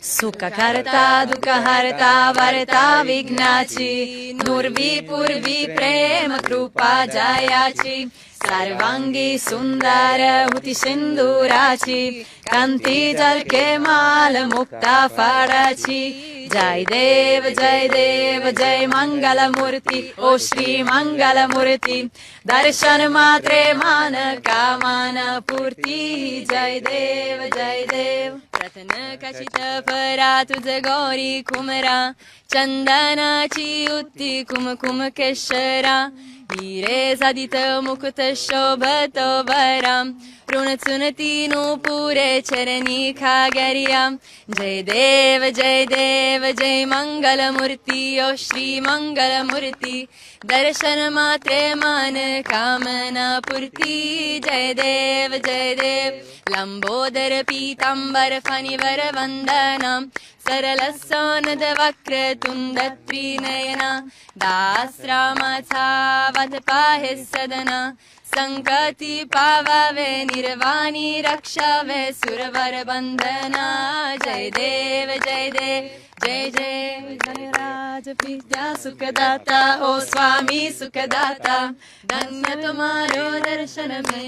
सुख करता दुःख हरता वरता विघ्नाची नुर्वी पूर्वी प्रेम कृपा जयाची सर्वांगी सुंदर होती सिंदुराची कांती झलके माल मुक्ता फळाची जय देव जय मंगल मूर्ती ओ श्री मंगल मूर्ती दर्शन मात्रे मान कामना पूर्ती जय देव प्रतन कचित परा तुझ गौरी कुमरा चंदनाची उत्ती कुमकुम केशरा हिरे साधित मुकुट शोभत बरा ऋण चुनती पुरे चरणी खागरिया जय देव जय मंगल मूर्ती ओ श्री मंगल मूर्ती दर्शन मात्रे मान कामना पूर्ती जय देव लंबोदर पीतांबर फणिवर वंदना सरल सोनद वक्रतुंड त्रिनयना दासरामाचा वध पाहे सदना संकटी पावावे निर्वाणी रक्षावे सुरवर बंधना जय देव जय राज पिता सुखदाता ओ स्वामी सुखदाता धन्य तुम्हारो दर्शन में